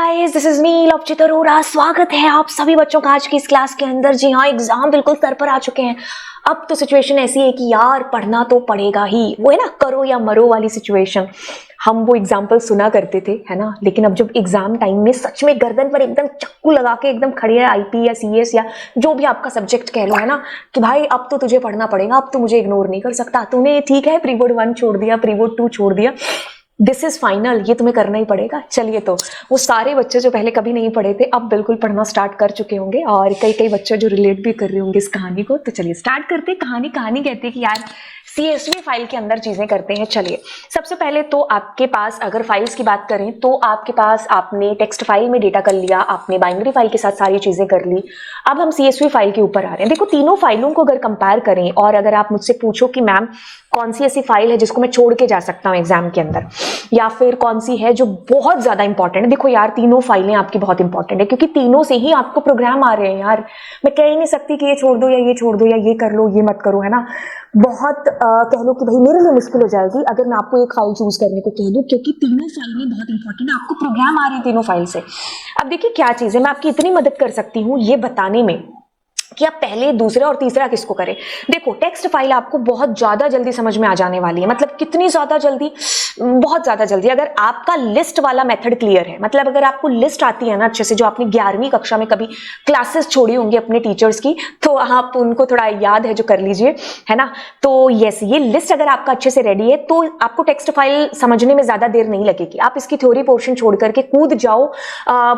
Guys, this is me Lavchit Arora. स्वागत है आप सभी बच्चों का आज की इस क्लास के अंदर। जी हाँ, एग्जाम बिल्कुल सर पर आ चुके हैं। अब तो सिचुएशन ऐसी है कि यार पढ़ना तो पड़ेगा ही, वो है ना करो या मरो वाली सिचुएशन। हम वो एग्जाम्पल सुना करते थे, है ना, लेकिन अब जब एग्जाम टाइम में सच में गर्दन पर एकदम चक्कू लगा के एकदम खड़ी है आईपी या सीएस या जो भी आपका सब्जेक्ट कह लो, है ना, कि भाई अब तो तुझे पढ़ना पड़ेगा, अब तो मुझे इग्नोर नहीं कर सकता। तूने ठीक है प्री बोर्ड 1 छोड़ दिया, प्री बोर्ड 2 छोड़ दिया, दिस इज फाइनल, ये तुम्हें करना ही पड़ेगा। चलिए, तो वो सारे बच्चे जो पहले कभी नहीं पढ़े थे अब बिल्कुल पढ़ना स्टार्ट कर चुके होंगे, और कई कई बच्चे जो रिलेट भी कर रहे होंगे इस कहानी को। तो चलिए स्टार्ट करते हैं। कहानी कहते हैं कि यार CSV फाइल के अंदर चीजें करते हैं। चलिए, सबसे पहले तो आपके पास अगर फाइल्स की बात करें तो आपके पास आपने टेक्स्ट फाइल में डेटा कर लिया, आपने बाइनरी फाइल के साथ सारी चीजें कर ली। अब हम CSV फाइल के ऊपर आ रहे हैं। देखो, तीनों फाइलों को अगर कंपेयर करें और अगर आप मुझसे पूछो कि मैम कौन सी ऐसी फाइल है जिसको मैं छोड़ के जा सकता हूँ एग्जाम के अंदर, या फिर कौन सी है जो बहुत ज्यादा इंपॉर्टेंट है, देखो यार तीनों फाइलें आपकी बहुत इंपॉर्टेंट है, क्योंकि तीनों से ही आपको प्रोग्राम आ रहे हैं। यार मैं कह ही नहीं सकती कि ये छोड़ दो या ये छोड़ दो या ये कर लो ये मत करो, है ना। बहुत कह लो कि भाई मेरे लिए मुश्किल हो जाएगी अगर मैं आपको एक फाइल चूज करने को कह दूं, क्योंकि तीनों फाइलें बहुत इंपॉर्टेंट है, आपको प्रोग्राम आ रहे हैं तीनों फाइल से। अब देखिए क्या चीज है, मैं आपकी इतनी मदद कर सकती हूँ ये बताने में कि आप पहले, दूसरा और तीसरा किसको करें। देखो, टेक्स्ट फाइल आपको बहुत ज्यादा जल्दी समझ में आ जाने वाली है। मतलब कितनी ज्यादा जल्दी, बहुत ज्यादा जल्दी। अगर आपका लिस्ट वाला मेथड क्लियर है, मतलब अगर आपको लिस्ट आती है ना अच्छे से, जो आपने 11वीं कक्षा में कभी क्लासेस छोड़ी होंगी अपने टीचर्स की, तो आप उनको थोड़ा याद है जो कर लीजिए, है ना। तो यस, ये लिस्ट अगर आपका अच्छे से रेडी है तो आपको टेक्स्ट फाइल समझने में ज्यादा देर नहीं लगेगी। आप इसकी थ्योरी पोर्शन छोड़ करके कूद जाओ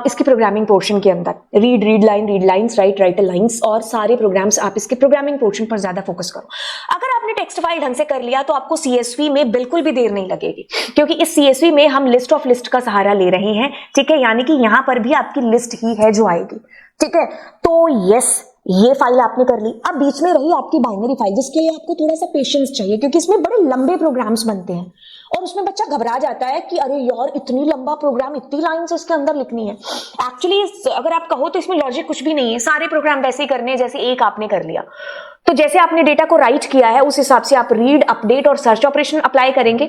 इसकी प्रोग्रामिंग पोर्शन के अंदर। रीड लाइन्स, राइट लाइन्स, और सारे प्रोग्राम्स आप इसके प्रोग्रामिंग पोर्शन पर ज्यादा फोकस करो। अगर आपने टेक्स्ट फाइल ढंग से कर लिया तो आपको CSV में बिल्कुल भी देर नहीं लगेगी, क्योंकि इस CSV में हम लिस्ट ऑफ लिस्ट का सहारा ले रहे हैं। ठीक है, यानी कि यहां पर भी आपकी लिस्ट ही है जो आएगी। ठीक है, तो यस, ये फाइल आपने कर ली। अब बीच में रही आपकी बाइनरी फाइल, जिसके लिए आपको थोड़ा सा पेशेंस चाहिए, क्योंकि इसमें बड़े लंबे प्रोग्राम्स बनते हैं और उसमें बच्चा घबरा जाता है कि अरे यार इतनी लंबा प्रोग्राम, इतनी लाइंस इसके अंदर लिखनी है। एक्चुअली अगर आप कहो तो इसमें लॉजिक कुछ भी नहीं है, सारे प्रोग्राम वैसे ही करने हैं जैसे एक आपने कर लिया। तो जैसे आपने डेटा को राइट किया है उस हिसाब से आप रीड, अपडेट और सर्च ऑपरेशन अप्लाई करेंगे।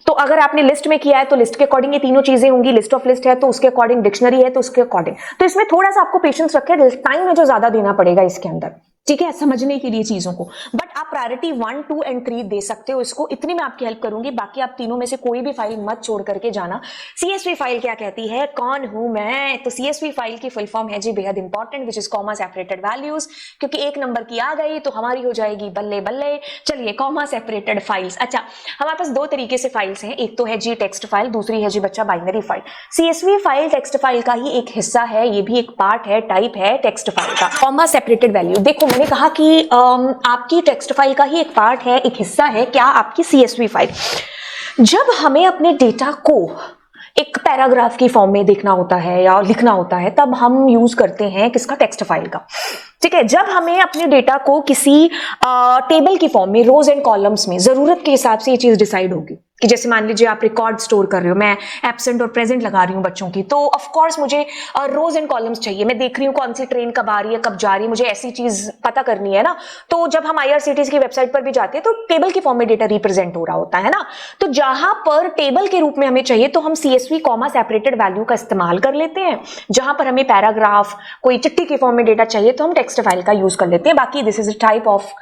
तो अगर आपने लिस्ट में किया है तो लिस्ट के अकॉर्डिंग ये तीनों चीजें होंगी, लिस्ट ऑफ लिस्ट है तो उसके अकॉर्डिंग, डिक्शनरी है तो उसके अकॉर्डिंग। तो इसमें थोड़ा सा आपको पेशेंस रखे, टाइम में जो ज्यादा देना पड़ेगा इसके अंदर, ठीक है, समझने के लिए चीजों को। बट आप प्रायोरिटी 1, 2 और 3 दे सकते हो इसको, इतनी मैं आपकी हेल्प करूंगी। बाकी आप तीनों में से कोई भी फाइल मत छोड़ करके जाना। CSV फाइल क्या कहती है, कौन हूं मैं, तो CSV फाइल की फुल फॉर्म है जी बेहद important, which is comma separated values, क्योंकि एक नंबर की आ गई तो हमारी हो जाएगी बल्ले बल्ले। चलिए, कॉमा सेपरेटेड फाइल्स। अच्छा, हमारे पास दो तरीके से फाइल्स हैं, एक तो है जी टेक्स्ट फाइल, दूसरी है जी बच्चा binary file. CSV file text file का ही एक हिस्सा है, ये भी एक पार्ट है, टाइप है टेक्स्ट फाइल का। कॉमा सेपरेटेड वैल्यू, देखो मैंने कहा कि आपकी टेक्स्ट फाइल का ही एक पार्ट है, एक हिस्सा है क्या आपकी CSV फाइल। जब हमें अपने डेटा को एक पैराग्राफ की फॉर्म में देखना होता है या लिखना होता है, तब हम यूज करते हैं किसका, टेक्स्ट फाइल का। ठीक है, जब हमें अपने डेटा को किसी टेबल की फॉर्म में, रोज एंड कॉलम्स में, जरूरत के हिसाब से ये चीज डिसाइड होगी कि जैसे मान लीजिए आप रिकॉर्ड स्टोर कर रहे हो, मैं एब्सेंट और प्रेजेंट लगा रही हूँ बच्चों की, तो ऑफ कोर्स मुझे रोज एंड कॉलम्स चाहिए। मैं देख रही हूँ कौन सी ट्रेन कब आ रही है, कब जा रही है, मुझे ऐसी चीज पता करनी है ना। तो जब हम IRCTC की वेबसाइट पर भी जाते हैं तो टेबल की फॉर्म में डेटा रिप्रेजेंट हो रहा होता है ना। तो जहां पर टेबल के रूप में हमें चाहिए तो हम CSV कॉमा सेपरेटेड वैल्यू का इस्तेमाल कर लेते हैं। जहां पर हमें पैराग्राफ, कोई चिट्ठी की फॉर्म में डेटा चाहिए तो हम टेक्स्ट फाइल का यूज कर लेते हैं। बाकी this is a type of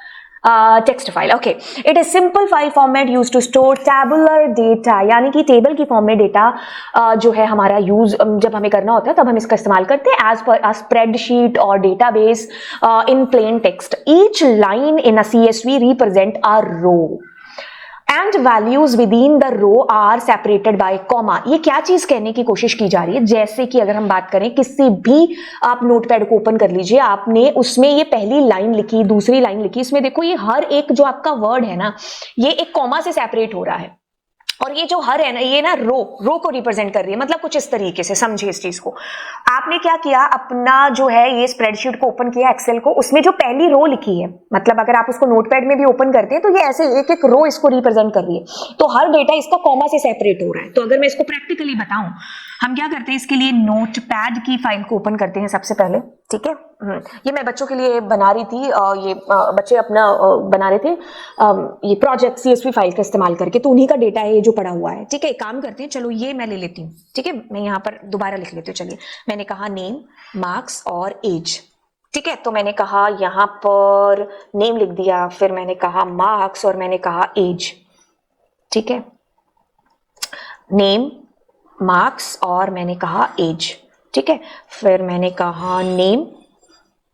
text file. Okay, it is simple file format use to store tabular data, यानी कि टेबल की फॉर्म में डेटा जो है हमारा यूज जब हमें करना होता है तब हम इसका इस्तेमाल करते हैं एज पर अ स्प्रेडशीट और database in plain text. Each line in a CSV represent a row and values within the row are separated by comma. ये क्या चीज कहने की कोशिश की जा रही है, जैसे कि अगर हम बात करें किसी भी, आप नोटपैड को ओपन कर लीजिए, आपने उसमें ये पहली लाइन लिखी, दूसरी लाइन लिखी, इसमें देखो ये हर एक जो आपका वर्ड है ना, ये एक कॉमा से सेपरेट हो रहा है। और ये जो हर है ना, ये ना रो को रिप्रेजेंट कर रही है। मतलब कुछ इस तरीके से समझिए इस चीज को। आपने क्या किया, अपना जो है ये स्प्रेडशीट को ओपन किया, एक्सेल को, उसमें जो पहली रो लिखी है, मतलब अगर आप उसको नोटपैड में भी ओपन करते हैं तो ये ऐसे एक एक रो इसको रिप्रेजेंट कर रही है। तो हर डेटा इसका कॉमा से सेपरेट हो रहा है। तो अगर मैं इसको प्रैक्टिकली बताऊं, हम क्या करते हैं, इसके लिए नोटपैड की फाइल को ओपन करते हैं सबसे पहले। ठीक है। ये मैं बच्चों के लिए बना रही थी, ये बच्चे अपना बना रहे थे ये प्रोजेक्ट CSV फाइल का इस्तेमाल करके, तो उन्हीं का डेटा है ये जो पड़ा हुआ है। ठीक है, एक काम करते हैं, चलो ये मैं ले लेती हूँ। ठीक है, मैं यहाँ पर दोबारा लिख लेती हूँ। चलिए, मैंने कहा नेम, मार्क्स और एज। ठीक है, तो मैंने कहा यहाँ पर नेम लिख दिया, फिर मैंने कहा मार्क्स और मैंने कहा एज। ठीक है, नेम, मार्क्स और मैंने कहा एज। ठीक है, फिर मैंने कहा नेम,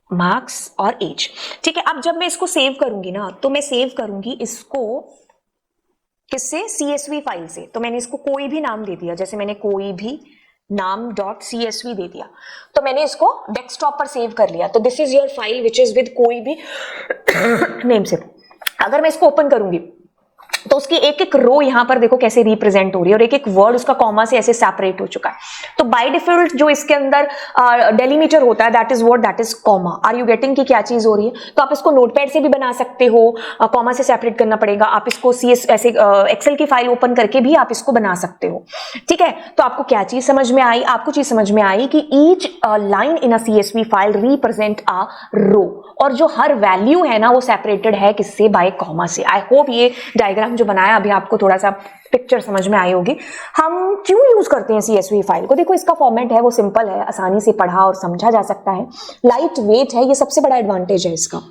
मार्क्स और एज। ठीक है, अब जब मैं इसको सेव करूंगी ना, तो मैं सेव करूंगी इसको किससे? CSV फाइल से। तो मैंने इसको कोई भी नाम दे दिया, जैसे मैंने कोई भी नाम .csv दे दिया, तो मैंने इसको डेस्कटॉप पर सेव कर लिया। तो this is your file which is with कोई भी नेम से। अगर मैं इसको ओपन करूंगी तो उसकी एक एक रो यहां पर देखो कैसे रिप्रेजेंट हो रही है, और एक एक वर्ड उसका कॉमा से ऐसे सेपरेट हो चुका है। तो बाय डिफॉल्ट जो इसके अंदर डेलीमीटर होता है that is what, that is comma. Are you getting कि क्या चीज हो रही है? तो आप इसको नोटपैड से भी बना सकते हो, कॉमा से सेपरेट करना पड़ेगा। आप इसको ऐसे एक्सेल की फाइल ओपन करके भी आप इसको बना सकते हो। ठीक है, तो आपको क्या चीज समझ में आई? आपको चीज समझ में आई कि each line in a CSV file represent a row, और जो हर वैल्यू है ना वो सेपरेटेड है किससे? बाय कॉमा से। आई होप ये डायग्राम जो बनाया अभी आपको थोड़ा सा पिक्चर समझ में आई होगी। हम क्यों यूज करते हैं CSV फाइल को? देखो, इसका फॉर्मेट है वो सिंपल है, आसानी से पढ़ा और समझा जा सकता है, लाइट वेट है, ये सबसे बड़ा एडवांटेज है इसका।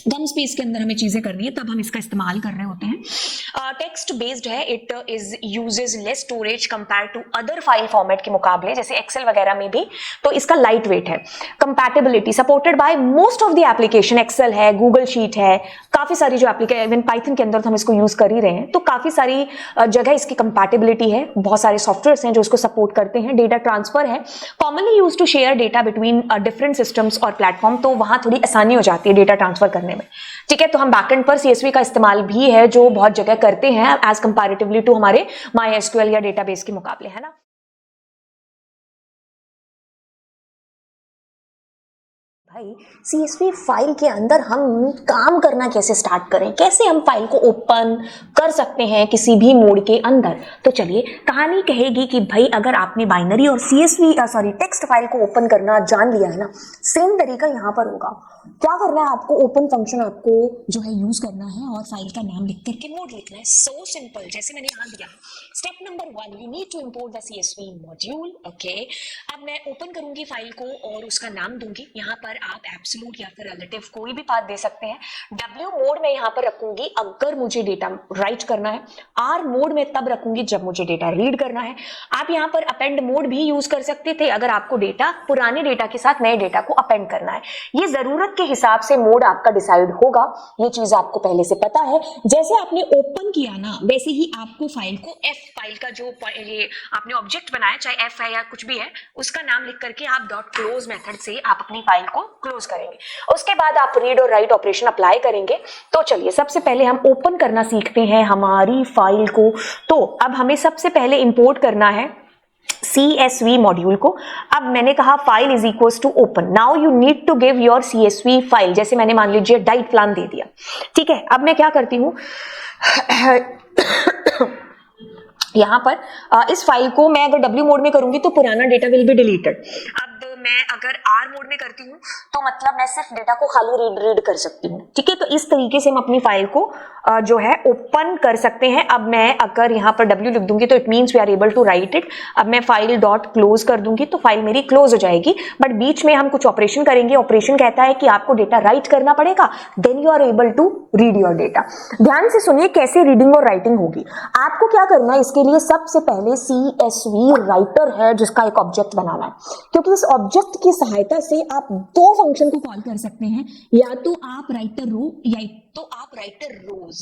कम स्पेस के अंदर हमें चीजें करनी है तब हम इसका इस्तेमाल कर रहे होते हैं। टेक्स्ट बेस्ड है, it is uses less storage compare to other file format के मुकाबले, जैसे एक्सेल वगैरह में भी। तो इसका लाइट वेट है। Compatibility supported by most of the application, Excel है, गूगल शीट है, काफी सारी जो एप्लीकेशन, इवन पाइथन के अंदर तो हम इसको यूज कर ही रहे हैं, तो काफी सारी जगह इसकी कंपैटिबिलिटी है। बहुत सारे सॉफ्टवेयर्स हैं जो इसको सपोर्ट करते हैं। डेटा ट्रांसफर है, commonly use to share data between different systems और प्लेटफॉर्म, तो वहां थोड़ी आसानी हो जाती है डेटा ट्रांसफर करने में। ठीक है, तो हम बैकएंड पर CSV का इस्तेमाल भी है जो बहुत जगह करते हैं एज कंपैरेटिवली टू हमारे MySQL या डेटाबेस के मुकाबले, है ना। भाई, CSV फाइल के अंदर हम काम करना कैसे स्टार्ट करें, कैसे हम फाइल को ओपन कर सकते हैं किसी भी मोड के अंदर? तो चलिए, कहानी कहेगी कि भाई अगर आपने बाइनरी और टेक्स्ट फाइल को ओपन करना जान लिया है ना, सेम तरीका यहाँ पर होगा। क्या करना है आपको? ओपन फंक्शन आपको जो है यूज करना है और फाइल का नाम लिख करके मोड लिखना है। सो सिंपल, जैसे मैंने यहाँ दिया। Step number 1, you need to import the CSV module. Okay, अब मैं ओपन करूंगी फाइल को और उसका नाम दूंगी। यहाँ पर आप एब्सोल्यूट या फिर रिलेटिव कोई भी पाथ दे सकते हैं। W मोड में यहाँ पर रखूंगी अगर मुझे डेटा राइट करना है। R मोड में तब रखूंगी जब मुझे डेटा रीड करना है। आप यहाँ पर अपेंड मोड भी यूज कर सकते थे अगर आपको डेटा, पुराने डेटा के साथ नए डेटा को अपेंड करना है। ये जरूरत के हिसाब से मोड आपका डिसाइड होगा, ये चीज आपको पहले से पता है। जैसे आपने ओपन किया ना, वैसे ही आपको फाइल को F फाइल का जो ये आपने ऑब्जेक्ट बनाया, चाहे F है या कुछ भी है, उसका नाम लिख करके आप .close मेथड से आप अपनी फाइल को क्लोज करेंगे। उसके बाद आप रीड और राइट ऑपरेशन अप्लाई करेंगे। तो चलिए, सबसे पहले हम ओपन करना सीखते हैं हमारी फाइल को। तो अब हमें सबसे पहले इंपोर्ट करना है CSV मॉड्यूल को। अब मैंने कहा file is equals to open. Now you need to give your CSV file, जैसे मैंने मान लीजिए डाइट प्लान दे दिया। ठीक है, अब मैं क्या करती हूं यहां पर इस फाइल को मैं अगर W मोड में करूंगी तो पुराना डेटा विल बी डिलीटेड। अब मैं अगर R मोड में करती हूँ तो मतलब मैं सिर्फ डेटा को खाली रीड कर सकती हूँ। ठीक है, तो इस तरीके से हम अपनी फाइल को जो है ओपन कर सकते हैं। अब मैं अगर यहाँ पर W लिख दूंगी तो it means we are able to write it. अब मैं फाइल डॉट क्लोज कर दूंगी तो फाइल मेरी क्लोज हो जाएगी, बट बीच में हम कुछ ऑपरेशन करेंगे। ऑपरेशन कहता है कि आपको डेटा राइट करना पड़ेगा, then you are able to read your data. ध्यान से सुनिए कैसे रीडिंग और राइटिंग होगी। आपको क्या करना है, इसके लिए सबसे पहले CSV राइटर है जिसका एक ऑब्जेक्ट बनाना है, क्योंकि इस ऑब्जेक्ट की सहायता से आप दो फंक्शन को कॉल कर सकते हैं, या तो आप राइटर रो या तो आप राइटर रोज।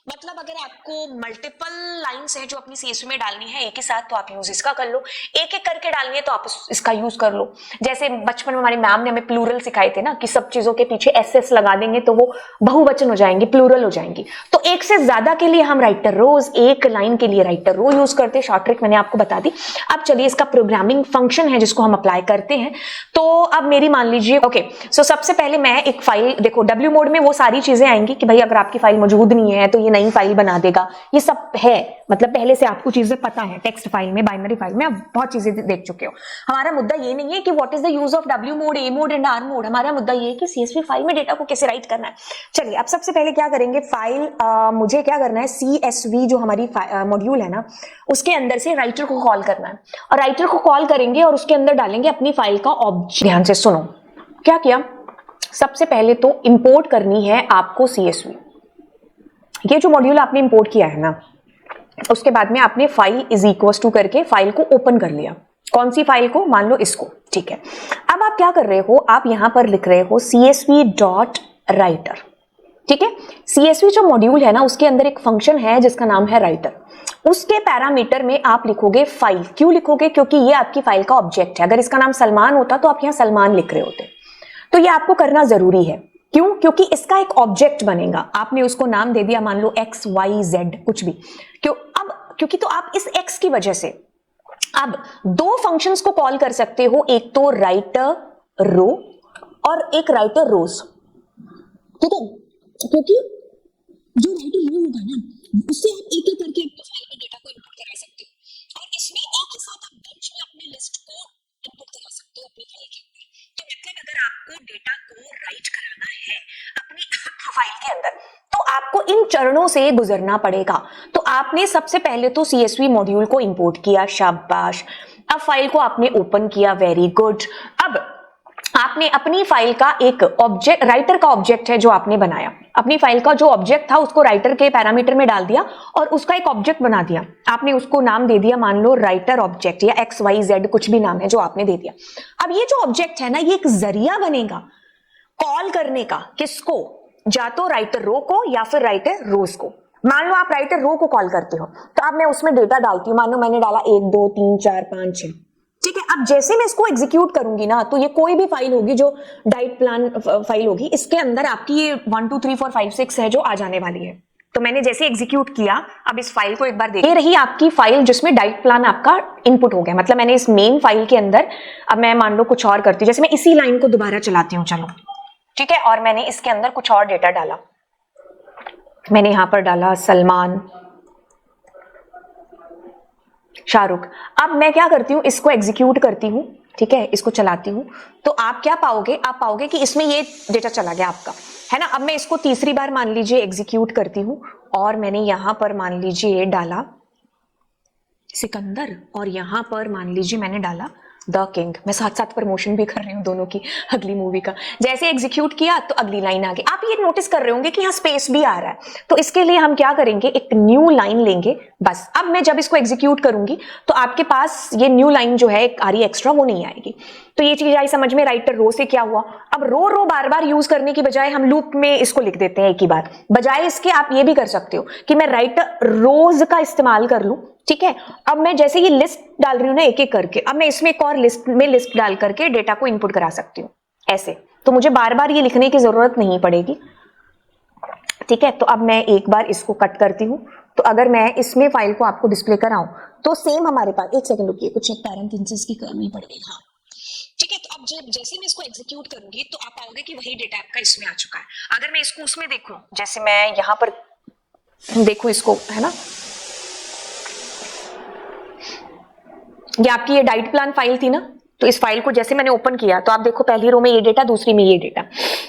मतलब अगर आपको मल्टीपल लाइंस है जो अपनी CSV में डालनी है एक ही साथ, तो आप यूज इसका कर लो। एक एक करके डालनी है तो आप इसका यूज कर लो। जैसे बचपन में हमारी मैम ने हमें प्लूरल सिखाए थे ना, कि सब चीजों के पीछे SS लगा देंगे तो वो बहुवचन हो जाएंगी, प्लूरल हो जाएंगी। तो एक से ज्यादा के लिए हम राइटर रोज, एक लाइन के लिए राइटर रो यूज करते हैं। शॉर्ट ट्रिक मैंने आपको बता दी। अब चलिए, इसका प्रोग्रामिंग फंक्शन है जिसको हम अप्लाई करते हैं। तो अब मेरी मान लीजिए, ओके, सो सबसे पहले मैं एक फाइल, देखो W मोड में वो सारी चीजें आएंगी, कि भाई अगर आपकी फाइल मौजूद नहीं है तो ये नई फाइल बना देगा, ये सब है, मतलब पहले से आपको चीजें पता है। टेक्स्ट फाइल में, बाइनरी फाइल में आप बहुत चीजें देख चुके हो। हमारा मुद्दा ये नहीं है कि what is the use of W mode, A mode and R mode. हमारा मुद्दा ये है कि CSV फाइल में डेटा को कैसे राइट करना है। चलिए अब सबसे पहले क्या करेंगे, फाइल मुझे क्या करना है, CSV जो हमारी मॉड्यूल है ना, उसके अंदर से राइटर को कॉल करना है, और राइटर को कॉल करेंगे और उसके अंदर डालेंगे अपनी फाइल का ऑब्जेक्ट। ध्यान से सुनो, क्या किया, सबसे पहले तो इंपोर्ट करनी है आपको CSV। ये जो मॉड्यूल आपने इंपोर्ट किया है ना, उसके बाद में आपने फाइल इज इक्वल टू करके फाइल को ओपन कर लिया। कौन सी फाइल को, मान लो इसको, ठीक है। अब आप क्या कर रहे हो, आप यहां पर लिख रहे हो CSV.writer, ठीक है। CSV जो मॉड्यूल है ना, उसके अंदर एक फंक्शन है जिसका नाम है राइटर। उसके पैरामीटर में आप लिखोगे फाइल। क्यों लिखोगे, क्योंकि ये आपकी फाइल का ऑब्जेक्ट है। अगर इसका नाम सलमान होता तो आप यहां सलमान लिख रहे होते, तो ये आपको करना जरूरी है। क्यों, क्योंकि इसका एक ऑब्जेक्ट बनेगा। आपने उसको नाम दे दिया, मान लो XYZ कुछ भी, क्योंकि तो आप इस X की वजह से अब दो फंक्शंस को कॉल कर सकते हो, एक तो राइटर रो और एक राइटर रोज, ठीक है। क्योंकि जो राइटर रो होगा ना, उससे आप एक एक करके अपनी फाइल में डेटा को इनपुट करा सकते हो, और इसमें एक ही साथ आप बेंच में अपनी लिस्ट को इनपुट करा सकते हो अपनी फाइल के अंदर। तो मतलब अगर आपको डेटा को राइट कराना है अपनी फाइल के अंदर, तो आपको इन चरणों से गुजरना पड़ेगा। तो आपने सबसे पहले तो CSV मॉड्यूल को इंपोर्ट किया, शाबाश। अब फाइल को आपने ओपन किया, वेरी गुड। अब आपने अपनी फाइल का एक ऑब्जेक्ट, राइटर का ऑब्जेक्ट है जो आपने बनाया, अपनी फाइल का जो ऑब्जेक्ट था उसको राइटर के पैरामीटर में डाल दिया और उसका एक ऑब्जेक्ट बना दिया। आपने उसको नाम दे दिया, मान लो राइटर ऑब्जेक्ट या XYZ कुछ भी नाम है जो आपने दे दिया। अब ये जो ऑब्जेक्ट है ना, ये एक जरिया बनेगा कॉल करने का, किसको, या तो राइटर रो को या फिर राइटर रोज को। मान लो आप राइटर रो को कॉल करते हो, तो अब मैं उसमें डेटा डालती हूँ, मान लो मैंने डाला 1 2 3 4 5 6, ठीक है। अब जैसे मैं इसको एग्जीक्यूट करूंगी ना, तो ये कोई भी फाइल होगी जो डाइट प्लान फाइल होगी, इसके अंदर आपकी ये 1 2 3 4 5 6 है जो आ जाने वाली है। तो मैंने जैसे एग्जीक्यूट किया, अब इस फाइल को एक बार देखिए, ये रही आपकी फाइल जिसमें डाइट प्लान आपका इनपुट हो गया। मतलब मैंने इस मेन फाइल के अंदर, अब मैं मान लो कुछ और करती हूँ, जैसे मैं इसी लाइन को दोबारा चलाती हूँ, चलो ठीक है, और मैंने इसके अंदर कुछ और डेटा डाला। मैंने यहां पर डाला सलमान, शाहरुख। अब मैं क्या करती हूं, इसको एग्जीक्यूट करती हूं, ठीक है, इसको चलाती हूं, तो आप क्या पाओगे, आप पाओगे कि इसमें ये डेटा चला गया आपका, है ना। अब मैं इसको तीसरी बार मान लीजिए एग्जीक्यूट करती हूं, और मैंने यहां पर मान लीजिए डाला सिकंदर, और यहां पर मान लीजिए मैंने डाला द किंग। मैं साथ साथ प्रमोशन भी कर रही हूँ दोनों की, अगली मूवी का। जैसे एग्जीक्यूट किया तो अगली लाइन आ गई। आप ये नोटिस कर रहे होंगे कि यहाँ स्पेस भी आ रहा है, तो इसके लिए हम क्या करेंगे, एक न्यू लाइन लेंगे बस। अब मैं जब इसको एग्जीक्यूट करूंगी तो आपके पास ये न्यू लाइन जो है आ रही है एक्स्ट्रा, वो नहीं आएगी। तो ये चीज आई समझ में, राइटर रो से क्या हुआ। अब रो बार बार यूज करने की बजाय हम लूप में इसको लिख देते हैं एक ही बार। बजाय इसके आप ये भी कर सकते हो कि मैं राइटर रोज का इस्तेमाल कर लूं, ठीक है। अब मैं जैसे ये लिस्ट डाल रही हूं ना एक एक करके, अब मैं इसमें एक और लिस्ट डाल करके डेटा को इनपुट करा सकती हूँ ऐसे। तो मुझे बार बार ये लिखने की जरूरत नहीं पड़ेगी, ठीक है। तो अब मैं एक बार इसको कट करती हूँ। तो अगर मैं इसमें फाइल को आपको डिस्प्ले कराऊं तो सेम हमारे पास, एक सेकंड रुकिए, कुछ एक पैरेंथेसिस की करनी पड़ेगी, हाँ ठीक है। तो अब जैसे मैं इसको एग्जीक्यूट करूंगी तो आप पाओगे कि वही डेटा आपका इसमें आ चुका है। अगर मैं इसको उसमें देखूं, जैसे मैं यहां पर देखूं इसको, है ना, ये आपकी ये डाइट प्लान फाइल थी ना, तो इस फाइल को जैसे मैंने ओपन किया तो आप देखो पहली रो में ये डेटा, दूसरी में ये डेटा,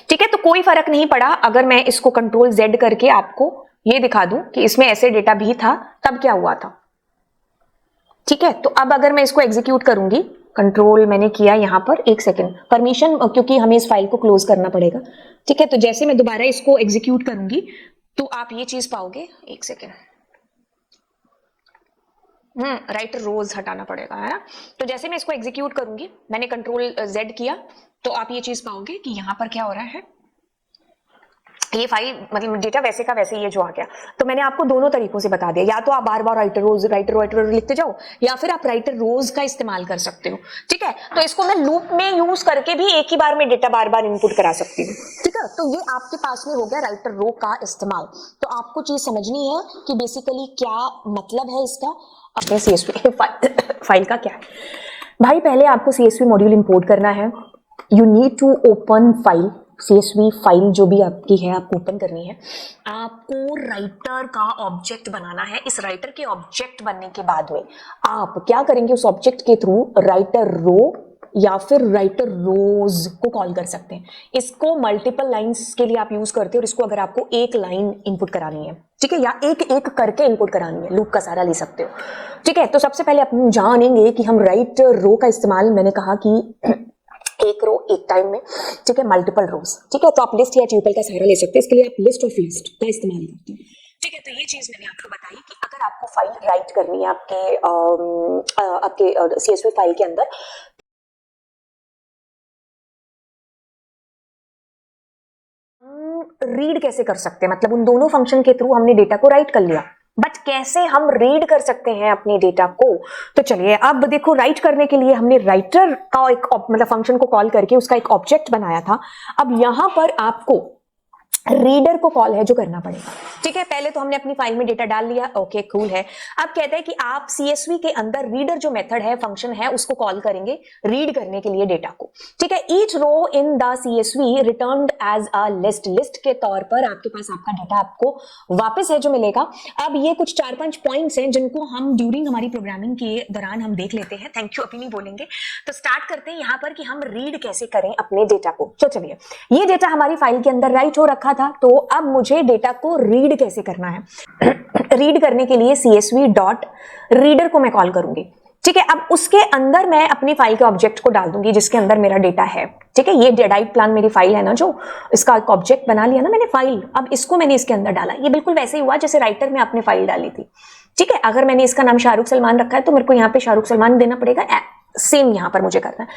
ठीक है। तो कोई फर्क नहीं पड़ा अगर मैं इसको कंट्रोल Z करके आपको ये दिखा दूं कि इसमें ऐसे डेटा भी था, तब क्या हुआ था, ठीक है। तो अब अगर मैं इसको एग्जीक्यूट करूंगी, कंट्रोल मैंने किया यहां पर, एक सेकेंड परमिशन, क्योंकि हमें इस फाइल को क्लोज करना पड़ेगा, ठीक है। तो जैसे मैं दोबारा इसको एग्जीक्यूट करूंगी तो आप ये चीज पाओगे, एक सेकेंड, राइटर रोज हटाना पड़ेगा, है ना। तो जैसे मैं इसको एग्जीक्यूट करूंगी, मैंने कंट्रोल Z किया, तो आप ये चीज पाओगे कि यहां पर क्या हो रहा है, ये फाइल मतलब डेटा वैसे का वैसे ये जो आ गया। तो मैंने आपको दोनों तरीकों से बता दिया, या तो आप बार बार राइटर रोज लिखते जाओ, या फिर आप राइटर रोज का इस्तेमाल कर सकते हो, ठीक है। तो इसको मैं लूप में यूज करके भी एक ही बार में डेटा बार बार इनपुट करा सकती हूँ, ठीक है। तो ये आपके पास में हो गया राइटर रो का इस्तेमाल। तो आपको चीज समझनी है कि बेसिकली क्या मतलब है इसका, अपने CSV फाइल का क्या है। भाई पहले आपको CSV मॉड्यूल इंपोर्ट करना है, you need to open file, CSV file जो भी आपकी है आपको ओपन करनी है, आपको राइटर का ऑब्जेक्ट बनाना है। इस राइटर के ऑब्जेक्ट बनने के बाद में आप क्या करेंगे, उस ऑब्जेक्ट के थ्रू राइटर रो या फिर राइटर रोज को कॉल कर सकते हैं। इसको मल्टीपल लाइंस के लिए आप यूज करते हो, और इसको अगर आपको एक लाइन इनपुट करानी है, ठीक है, या एक एक करके इनपुट करानी है, लूप का सारा ले सकते हो, ठीक है। तो सबसे पहले अपन जानेंगे कि हम राइटर रो का इस्तेमाल, मैंने कहा कि एक रो एक टाइम में, ठीक है, मल्टीपल रोज, ठीक है। तो आप लिस्ट या ट्यूपल का सहारा ले सकते हैं, इसके लिए आप लिस्ट ऑफ लिस्ट का इस्तेमाल करते हैं, ठीक है। तो ये चीज मैंने आपको बताई कि अगर आपको फाइल राइट करनी है आपके CSV फाइल के अंदर, रीड कैसे कर सकते हैं, मतलब उन दोनों फंक्शन के थ्रू हमने डेटा को राइट कर लिया, बट कैसे हम रीड कर सकते हैं अपने डेटा को। तो चलिए अब देखो, राइट करने के लिए हमने राइटर का एक मतलब फंक्शन को कॉल करके उसका एक ऑब्जेक्ट बनाया था। अब यहां पर आपको रीडर को कॉल है जो करना पड़ेगा, ठीक है। पहले तो हमने अपनी फाइल में डेटा डाल लिया, ओके कूल है। अब कहते हैं कि आप CSV के अंदर रीडर जो मेथड है, फंक्शन है, उसको कॉल करेंगे रीड करने के लिए डेटा को, ठीक है। Each row in the CSV returned as a list, list के तौर पर आपके पास आपका डेटा आपको वापस है जो मिलेगा। अब ये कुछ 4-5 पॉइंट्स हैं जिनको हम ड्यूरिंग हमारी प्रोग्रामिंग के दौरान हम देख लेते हैं। थैंक यू अभी नहीं बोलेंगे, तो स्टार्ट करते हैं यहाँ पर कि हम रीड कैसे करें अपने डेटा को। तो चलिए, ये डेटा हमारी फाइल के अंदर राइट हो रखा था, तो अब मुझे डेटा को रीड कैसे करना है। रीड करने के लिए CSV डॉट रीडर को मैं कॉल करूंगी, ठीक है। अब उसके अंदर मैं अपनी फाइल के ऑब्जेक्ट को डाल दूंगी जिसके अंदर मेरा डेटा है, ठीक है। ये डाइट प्लान मेरी फाइल है ना, जो इसका एक ऑब्जेक्ट बना लिया ना मैंने फाइल, अब इसको मैंने इसके अंदर डाला। ये बिल्कुल वैसे ही हुआ जैसे राइटर में आपने फाइल डाली थी, ठीक है। अगर मैंने इसका नाम शाहरुख सलमान रखा है तो मेरे को यहाँ पे शाहरुख सलमान देना पड़ेगा, सेम यहां पर मुझे करना है।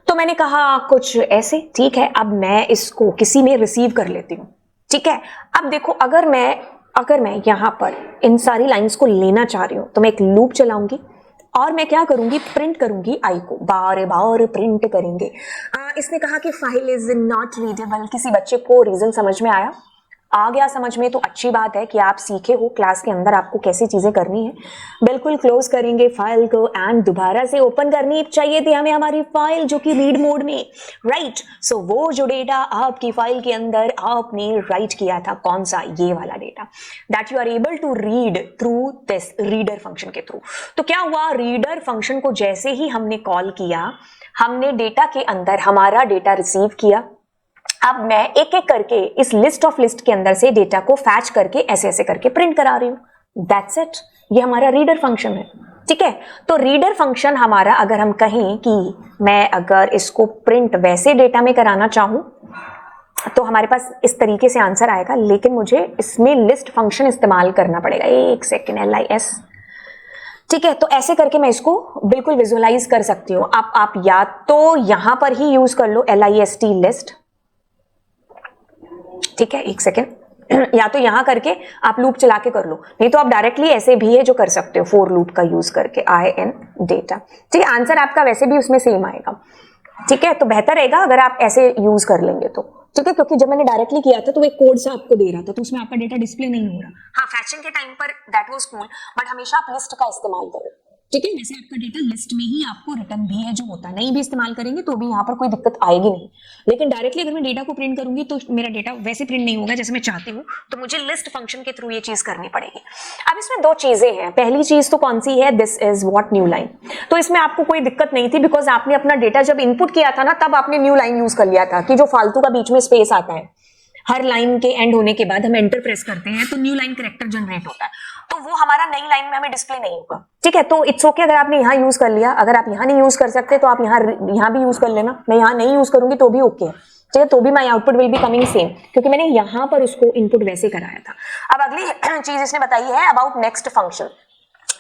तो मैंने कहा कुछ ऐसे, ठीक है। अब मैं इसको किसी में रिसीव कर लेती हूँ, ठीक है। अब देखो, अगर मैं यहां पर इन सारी लाइंस को लेना चाह रही हूं तो मैं एक लूप चलाऊंगी और मैं क्या करूंगी, प्रिंट करूंगी आई को, बार बार प्रिंट करेंगे। इसने कहा कि फाइल इज नॉट रीडेबल। किसी बच्चे को रीजन समझ में आया? आ गया समझ में तो अच्छी बात है कि आप सीखे हो क्लास के अंदर आपको कैसी चीजें करनी है। बिल्कुल क्लोज करेंगे फाइल को एंड दोबारा से ओपन करनी चाहिए थी हमें हमारी फाइल जो कि रीड मोड में, राइट। सो वो जो डेटा आपकी फाइल के अंदर आपने राइट किया था, कौन सा, ये वाला data, that you are able to read through this reader function के थ्रू। तो क्या हुआ, रीडर फंक्शन को जैसे ही हमने कॉल किया, हमने डेटा के अंदर हमारा डेटा रिसीव किया। अब मैं एक एक करके इस लिस्ट ऑफ लिस्ट के अंदर से डेटा को फैच करके ऐसे ऐसे करके प्रिंट करा रही हूं, दैट्स इट। ये हमारा रीडर फंक्शन है, ठीक है। तो रीडर फंक्शन हमारा, अगर हम कहें कि मैं अगर इसको प्रिंट वैसे डेटा में कराना चाहूं तो हमारे पास इस तरीके से आंसर आएगा, लेकिन मुझे इसमें लिस्ट फंक्शन इस्तेमाल करना पड़ेगा। एक सेकेंड, LIS, ठीक है। तो ऐसे करके मैं इसको बिल्कुल विजुअलाइज कर सकती हूँ। आप या तो यहां पर ही यूज कर लो LIST लिस्ट, ठीक है, एक सेकेंड, या तो यहां करके आप लूप चला के कर लो, नहीं तो आप डायरेक्टली ऐसे भी है जो कर सकते हो, फॉर लूप का यूज करके IN डेटा, ठीक है। आंसर आपका वैसे भी उसमें सेम आएगा, ठीक है। तो बेहतर रहेगा अगर आप ऐसे यूज कर लेंगे तो, ठीक है। क्योंकि जब मैंने डायरेक्टली किया था तो एक कोड सा आपको दे रहा था, तो उसमें आपका डेटा डिस्प्ले नहीं हो रहा। हाँ, फैचिंग के टाइम पर दैट वाज कूल, बट हमेशा आप लिस्ट का इस्तेमाल करो, ठीक है। वैसे आपका डेटा लिस्ट में ही आपको रिटर्न भी है जो होता है, नहीं भी इस्तेमाल करेंगे तो भी यहाँ पर कोई दिक्कत आएगी नहीं। लेकिन डायरेक्टली अगर मैं डेटा को प्रिंट करूंगी तो मेरा डेटा वैसे प्रिंट नहीं होगा जैसे मैं चाहती हूँ, तो मुझे लिस्ट फंक्शन के थ्रू ये चीज करनी पड़ेगी। अब इसमें दो चीजें हैं। पहली चीज तो कौन सी है, this is what new line. तो इसमें आपको कोई दिक्कत नहीं थी, बिकॉज आपने अपना डेटा जब इनपुट किया था ना, तब आपने न्यू लाइन यूज कर लिया था कि जो फालतू का बीच में स्पेस आता है, हर लाइन के एंड होने के बाद हम एंटर प्रेस करते हैं तो न्यू लाइन कैरेक्टर जनरेट होता है, तो वो हमारा नई लाइन में हमें डिस्प्ले नहीं होगा, ठीक है। तो इट्स ओके अगर आपने यहाँ यूज कर लिया। अगर आप यहाँ नहीं यूज कर सकते तो आप यहाँ भी यूज कर लेना। मैं यहाँ नहीं यूज करूंगी तो भी ओके है, ठीक है। तो भी my output will be coming same, क्योंकि मैंने यहाँ पर उसको इनपुट वैसे कराया था। अब अगली चीज इसने बताई है अबाउट नेक्स्ट फंक्शन।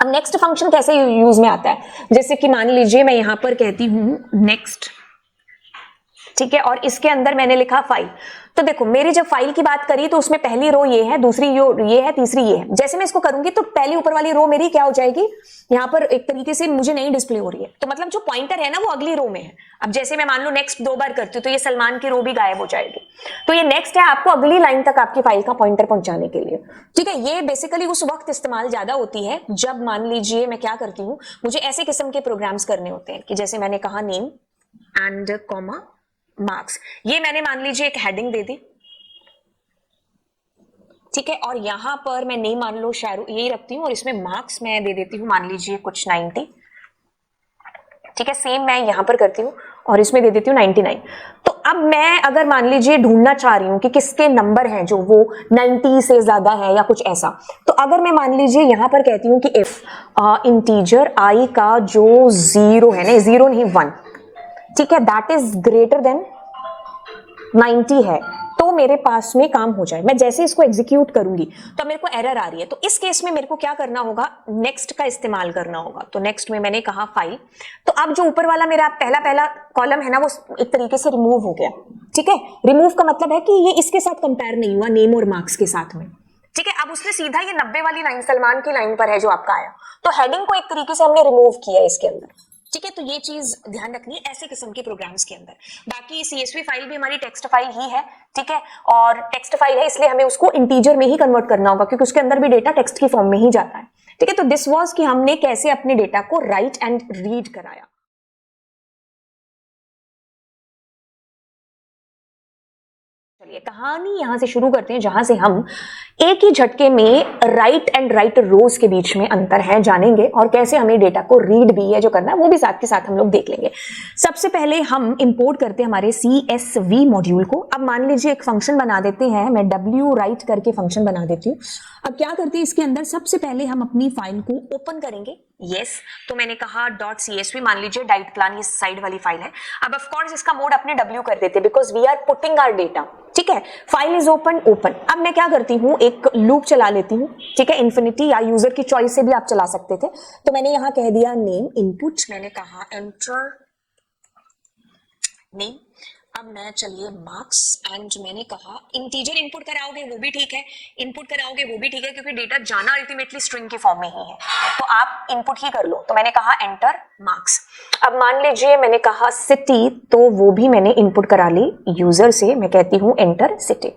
अब नेक्स्ट फंक्शन कैसे यूज में आता है, जैसे कि मान लीजिए मैं यहाँ पर कहती हूँ नेक्स्ट, ठीक है, और इसके अंदर मैंने लिखा फाइल। तो देखो, मेरी जब फाइल की बात करी तो उसमें पहली रो ये है, दूसरी ये है, तीसरी ये है। जैसे मैं इसको करूंगी तो पहली ऊपर वाली रो मेरी क्या हो जाएगी, यहाँ पर एक तरीके से मुझे नहीं डिस्प्ले हो रही है, तो मतलब जो पॉइंटर है ना वो अगली रो में है। अब जैसे मैं मान लो नेक्स्ट 2 बार करती हूँ तो ये सलमान की रो भी गायब हो जाएगी। तो ये नेक्स्ट है आपको अगली लाइन तक आपकी फाइल का पॉइंटर पहुंचाने के लिए, ठीक है। ये बेसिकली उस वक्त इस्तेमाल ज्यादा होती है जब मान लीजिए मैं क्या करती हूँ, मुझे ऐसे किस्म के प्रोग्राम्स करने होते हैं कि जैसे मैंने कहा नेम एंड कॉमा मार्क्स, ये मैंने मान लीजिए एक हेडिंग दे दी, ठीक है, और यहां पर मैं नेम मान लो शाहरुख यही रखती हूँ और इसमें मार्क्स मैं दे देती हूँ मान लीजिए कुछ 90, ठीक है, सेम मैं यहां पर करती हूँ और इसमें दे देती हूँ 99। तो अब मैं अगर मान लीजिए ढूंढना चाह रही हूँ कि किसके नंबर हैं जो वो 90 से ज्यादा है या कुछ ऐसा, तो अगर मैं मान लीजिए यहां पर कहती हूँ कि इफ इंटीजर आई का जो 0 है, नहीं 0 नहीं 1, ठीक है, दैट इज ग्रेटर देन 90 है, तो मेरे पास में काम हो जाए। मैं जैसे इसको एग्जीक्यूट करूंगी तो मेरे को एरर आ रही है, तो इस केस में मेरे को क्या करना होगा, नेक्स्ट का इस्तेमाल करना होगा। तो नेक्स्ट में मैंने कहा फाइल, तो अब जो ऊपर वाला मेरा पहला कॉलम है ना वो एक तरीके से रिमूव हो गया, ठीक है। रिमूव का मतलब है कि ये इसके साथ कंपेयर नहीं हुआ नेम और मार्क्स के साथ में, ठीक है। अब उसने सीधा ये 90 वाली लाइन सलमान की लाइन पर है जो आपका आया, तो हेडिंग को एक तरीके से हमने रिमूव किया इसके अंदर, ठीक है। तो ये चीज ध्यान रखनी है ऐसे किस्म के प्रोग्राम्स के अंदर। बाकी CSV फाइल भी हमारी टेक्स्ट फाइल ही है, ठीक है, और टेक्स्ट फाइल है इसलिए हमें उसको इंटीजर में ही कन्वर्ट करना होगा क्योंकि उसके अंदर भी डेटा टेक्स्ट की फॉर्म में ही जाता है, ठीक है। तो दिस वाज कि हमने कैसे अपने डेटा को राइट एंड रीड कराया। चलिए कहानी यहां से शुरू करते हैं जहां से हम एक ही झटके में राइट एंड राइट रोज के बीच में अंतर है जानेंगे और कैसे हमें डेटा को रीड भी है जो करना है वो भी साथ के साथ हम लोग देख लेंगे। सबसे पहले हम इंपोर्ट करते हैं हमारे CSV मॉड्यूल को। अब मान लीजिए एक फंक्शन बना देते हैं, मैं w राइट करके फंक्शन बना देती हूँ। अब क्या करते हैं इसके अंदर सबसे पहले हम अपनी फाइल को ओपन करेंगे, यस तो मैंने कहा .csv, मान लीजिए डाइट प्लान ये साइड वाली फाइल है। अब ऑफ कोर्स इसका मोड अपने w कर देते because we are putting our data, ठीक है। File is open. अब मैं क्या करती हूँ एक लूप चला लेती हूँ, ठीक है, इन्फिनिटी या यूजर की चॉइस से भी आप चला सकते थे। तो मैंने यहां कह दिया नेम इनपुट, मैंने कहा एंटर नेम। अब मैं चलिए मार्क्स एंड मैंने कहा इंटीजर इनपुट कराओगे वो भी ठीक है, इनपुट कराओगे वो भी ठीक है क्योंकि डेटा जाना अल्टीमेटली स्ट्रिंग की फॉर्म में ही है, तो आप इनपुट ही कर लो। तो मैंने कहा एंटर मार्क्स। अब मान लीजिए मैंने कहा सिटी, तो वो भी मैंने इनपुट करा ली यूजर से, मैं कहती हूँ एंटर सिटी,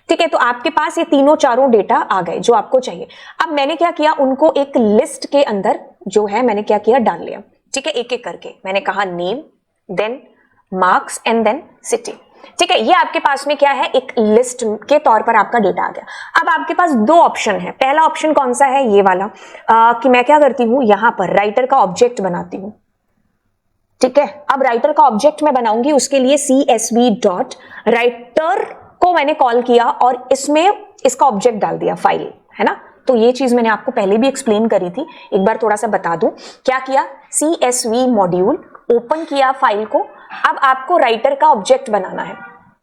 ठीक है। तो आपके पास ये तीनों चारों डेटा आ गए जो आपको चाहिए। अब मैंने क्या किया, उनको एक लिस्ट के अंदर जो है मैंने क्या किया डाल लिया, ठीक है, एक एक करके। मैंने कहा name then marks and then city, ठीक है। ये आपके पास में क्या है, एक लिस्ट के तौर पर आपका डेटा आ गया। अब आपके पास दो ऑप्शन है। पहला ऑप्शन कौन सा है, ये वाला कि मैं क्या करती हूं यहां पर राइटर का ऑब्जेक्ट बनाती हूं, ठीक है। अब राइटर का ऑब्जेक्ट मैं बनाऊंगी, उसके लिए CSV डॉट राइटर को मैंने कॉल किया और इसमें इसका ऑब्जेक्ट डाल दिया फाइल, है ना। तो ये चीज मैंने आपको पहले भी एक्सप्लेन करी थी, एक बार थोड़ा सा बता दूं। क्या किया, CSV मॉड्यूल ओपन किया फाइल को। अब आपको राइटर का ऑब्जेक्ट बनाना है,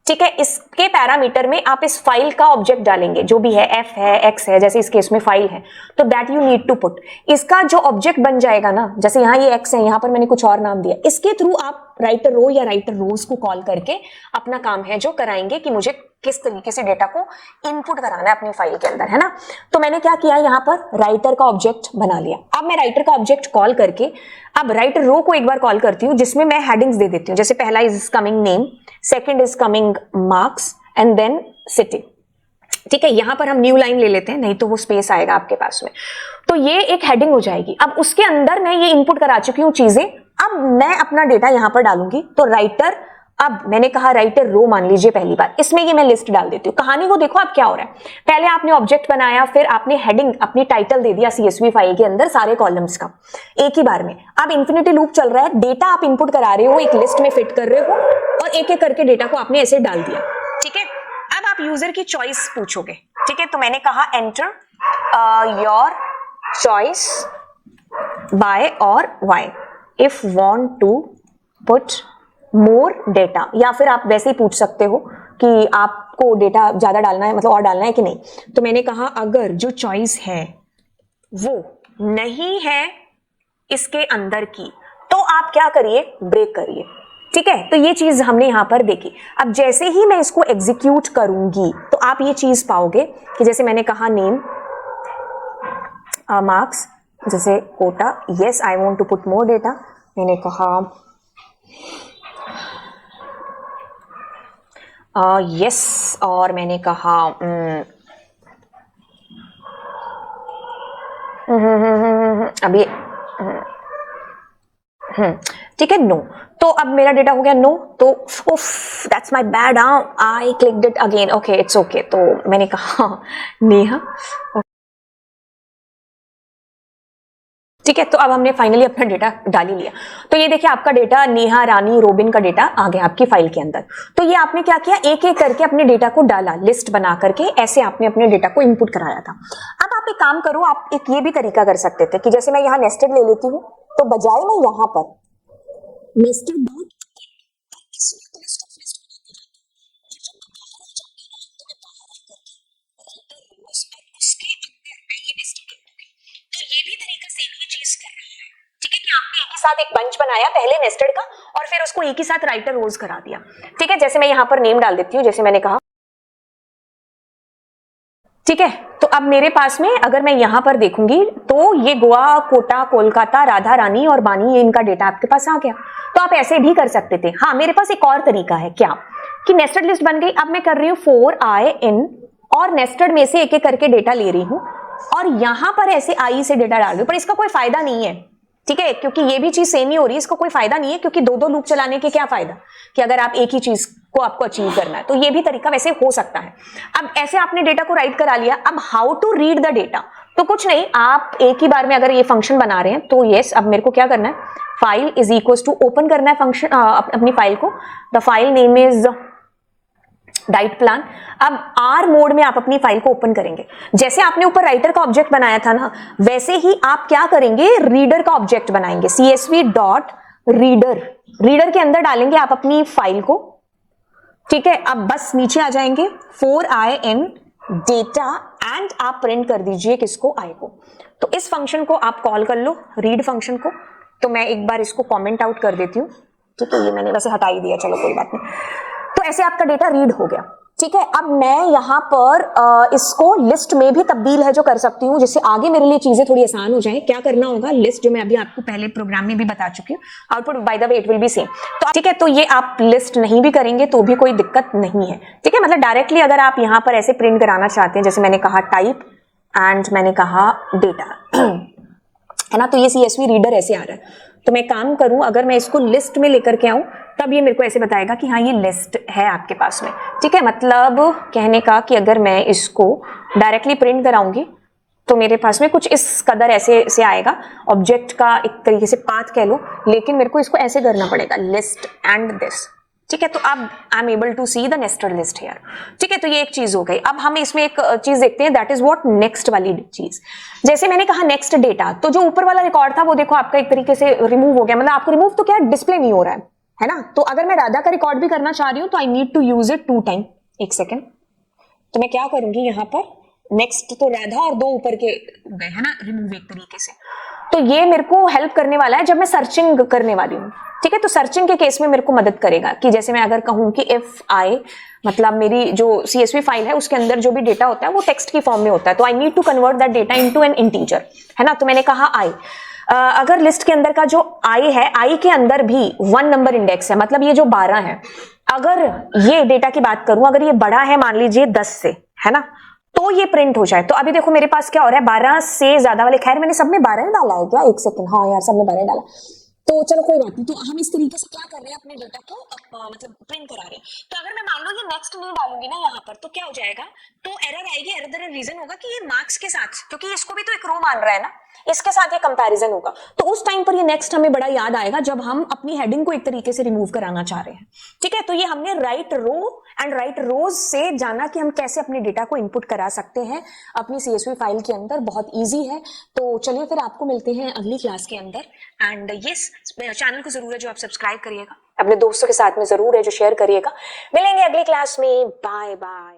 ठीक है। इसके पैरामीटर में आप इस फाइल का ऑब्जेक्ट डालेंगे, जो भी है f है x है, जैसे इस केस में फाइल है, तो that you need to put. इसका जो ऑब्जेक्ट बन जाएगा ना, जैसे यहाँ ये x है, यहाँ पर मैंने कुछ और नाम दिया, इसके थ्रू आप राइटर रो या राइटर रोज को कॉल करके अपना काम है जो कराएंगे कि मुझे किस तरीके से डेटा को इनपुट कराना है अपनी फाइल के अंदर, है ना। तो मैंने क्या किया, यहाँ पर राइटर का ऑब्जेक्ट बना लिया। अब मैं राइटर का ऑब्जेक्ट कॉल करके अब राइटर रो को एक बार कॉल करती हूँ जिसमें मैं हेडिंग्स दे देती हूँ, जैसे पहला is coming name, second is coming marks and then city, ठीक है। यहां पर हम न्यू लाइन ले लेते हैं, नहीं तो वो स्पेस आएगा आपके पास में। तो ये एक हेडिंग हो जाएगी। अब उसके अंदर मैं ये इनपुट करा चुकी हूँ चीजें। अब मैं अपना डेटा यहां पर डालूंगी, तो राइटर, अब मैंने कहा राइटर रो मान लीजिए पहली बार, इसमें ये मैं लिस्ट डाल देती हूँ। कहानी को देखो अब क्या हो रहा है, पहले आपने ऑब्जेक्ट बनाया, फिर आपने हेडिंग अपनी टाइटल दे दिया CSV फाइल के अंदर सारे कॉलम्स का एक ही बार में। अब इन्फिनिटी लूप चल रहा है, डेटा आप इनपुट करा रहे हो, एक लिस्ट में फिट कर रहे हो और एक एक करके डेटा को आपने ऐसे डाल दिया, ठीक है। अब आप यूजर की चॉइस पूछोगे, ठीक है। तो मैंने कहा एंटर योर चॉइस बाय और Y if want to put more data, या फिर आप वैसे ही पूछ सकते हो कि आपको डेटा ज्यादा डालना है, मतलब और डालना है कि नहीं। तो मैंने कहा अगर जो चॉइस है वो नहीं है इसके अंदर की, तो आप क्या करिए, ब्रेक करिए, ठीक है। तो ये चीज हमने यहां पर देखी। अब जैसे ही मैं इसको एग्जीक्यूट करूंगी तो आप ये चीज पाओगे कि जैसे मैंने कहा नेम मार्क्स, जैसे Kota, yes I want to put more data, मैंने कहा यस और मैंने कहा अभी ठीक है नो। तो अब मेरा डेटा हो गया नो, तो उफ that's my bad, I clicked it again, okay it's okay. तो मैंने कहा नेहा, ठीक है। तो अब हमने फाइनली अपना डेटा डाल ही लिया। तो ये देखिए आपका डेटा नेहा, रानी, रोबिन का डेटा आ गया आपकी फाइल के अंदर। तो ये आपने क्या किया, एक एक करके अपने डेटा को डाला, लिस्ट बना करके ऐसे आपने अपने डेटा को इनपुट कराया था। अब आप एक काम करो, आप एक ये भी तरीका कर सकते थे कि जैसे मैं यहाँ नेस्टेड ले लेती हूँ, तो बजाय मैं यहाँ पर नेस्टेड डॉट साथ एक बंच बनाया पहले नेस्टेड का, और फिर उसको एक ही साथ राइटर रोज करा दिया। ठीक है, जैसे मैं यहां पर नेम डाल देती हूँ, जैसे मैंने कहा, ठीक है। तो अब मेरे पास में अगर मैं यहां पर देखूंगी तो ये गोवा, कोटा, कोलकाता, राधा रानी और बानी, ये इनका डेटा आपके पास आ गया। तो आप ऐसे भी कर सकते थे। हाँ, मेरे पास एक और तरीका है, क्या कि नेस्टेड लिस्ट बन गई। अब मैं कर रही हूँ 4i in, और नेस्टेड में से एक एक करके डेटा ले रही हूं और यहां पर ऐसे आई से डेटा डाल रही हूं, पर इसका कोई फायदा नहीं है, ठीक है, क्योंकि ये भी चीज सेम ही हो रही है, इसको कोई फायदा नहीं है, क्योंकि दो दो लूप चलाने के क्या फायदा, कि अगर आप एक ही चीज को आपको अचीव करना है। तो ये भी तरीका वैसे हो सकता है। अब ऐसे आपने डेटा को राइट करा लिया। अब how to read the data, तो कुछ नहीं, आप एक ही बार में अगर ये फंक्शन बना रहे हैं तो यस, अब मेरे को क्या करना है, file is equal to open करना है फंक्शन, अपनी फाइल को। The file name is diet plan. अब आर मोड में आप अपनी फाइल को ओपन करेंगे। जैसे आपने ऊपर राइटर का ऑब्जेक्ट बनाया था ना, वैसे ही आप क्या करेंगे, रीडर का ऑब्जेक्ट बनाएंगे, csv डॉट रीडर। रीडर के अंदर डालेंगे आप अपनी फाइल को, ठीक है। अब बस नीचे आ जाएंगे 4i in डेटा एंड आप प्रिंट कर दीजिए किसको, आई को। तो इस फंक्शन को आप कॉल कर लो, रीड फंक्शन को। तो मैं एक बार इसको कॉमेंट आउट कर देती हूँ, ठीक है, ये मैंने वैसे हटा ही दिया, चलो कोई बात नहीं। तो ऐसे आपका डेटा रीड हो गया, ठीक है। अब मैं यहाँ पर इसको लिस्ट में भी तब्दील है जो कर सकती हूँ, जिससे आगे मेरे लिए चीजें थोड़ी आसान हो जाए। क्या करना होगा, लिस्ट जो मैं अभी आपको पहले प्रोग्राम में भी बता चुकी हूँ, output by the way it will be same. तो ठीक है, तो ये आप लिस्ट नहीं भी करेंगे तो भी कोई दिक्कत नहीं है, ठीक है। मतलब डायरेक्टली अगर आप यहाँ पर ऐसे प्रिंट कराना चाहते हैं, जैसे मैंने कहा टाइप एंड मैंने कहा डेटा, है ना, तो ये CSV रीडर ऐसे आ रहा है। तो मैं काम करूं, अगर मैं इसको लिस्ट में लेकर के आऊं, तब ये मेरे को ऐसे बताएगा कि हाँ ये लिस्ट है आपके पास में, ठीक है। मतलब कहने का कि अगर मैं इसको डायरेक्टली प्रिंट कराऊंगी तो मेरे पास में कुछ इस कदर ऐसे से आएगा, ऑब्जेक्ट का एक तरीके से पाथ कह लो, लेकिन मेरे को इसको ऐसे करना पड़ेगा, लिस्ट एंड दिस, ठीक है। तो अब I am able to see the nested list here, ठीक है। तो ये एक चीज हो गई। अब हम इसमें एक चीज देखते हैं, दैट इज व्हाट नेक्स्ट वाली चीज। जैसे मैंने कहा नेक्स्ट डेटा, तो जो ऊपर वाला रिकॉर्ड था वो देखो आपका एक तरीके से रिमूव हो गया, मतलब आपको रिमूव तो क्या, डिस्प्ले नहीं हो रहा है ना। तो अगर मैं राधा का रिकॉर्ड भी करना चाह रही हूँ तो I need to use it 2 time. एक सेकेंड, तो मैं क्या करूंगी यहाँ पर, नेक्स्ट तो राधा और 2 ऊपर के गए, है ना, रिमूव एक तरीके से। तो ये मेरे को हेल्प करने वाला है जब मैं सर्चिंग करने वाली हूँ, ठीक है। तो सर्चिंग के केस में मेरे को मदद करेगा कि जैसे मैं अगर कहूँ कि इफ आई, मतलब मेरी जो CSV फाइल है उसके अंदर जो भी डेटा होता है वो टेक्स्ट की फॉर्म में होता है, तो I need to convert that data into an integer, है ना। तो मैंने कहा आई, अगर लिस्ट के अंदर का जो आई है, आई के अंदर भी 1 नंबर इंडेक्स है, मतलब ये जो 12 है, अगर ये डेटा की बात करूं, अगर ये बड़ा है मान लीजिए 10 से, है ना, तो ये प्रिंट हो जाए। तो अभी देखो मेरे पास क्या हो रहा है, 12 से ज्यादा वाले, खैर मैंने सब में 12 डाला है क्या, एक सेकंड, हाँ यार सब में 12 डाला, तो चलो कोई बात नहीं। तो हम इस तरीके से क्या कर रहे हैं, अपने डेटा को मतलब प्रिंट करा रहे हैं। तो अगर मैं मान लो ये नेक्स्ट नहीं डालूंगी ना यहाँ पर, तो क्या हो जाएगा, तो एरर आएगी। एरर रीजन होगा कि ये मार्क्स के साथ, क्योंकि इसको भी तो एक रो मान रहा है ना, इसके साथ ये कंपैरिजन होगा। तो उस टाइम पर ये नेक्स्ट हमें बड़ा याद आएगा जब हम अपनी हेडिंग को एक तरीके से रिमूव कराना चाह रहे हैं, ठीक है। तो ये हमने राइट रो एंड राइट रोज से जाना कि हम कैसे अपने डेटा को इनपुट करा सकते हैं अपनी CSV फाइल के अंदर, बहुत ईजी है। तो चलिए फिर आपको मिलते हैं अगली क्लास के अंदर। एंड यस, चैनल को जरूर है जो आप सब्सक्राइब करिएगा, अपने दोस्तों के साथ में जरूर है जो शेयर करिएगा। मिलेंगे अगली क्लास में, बाय बाय।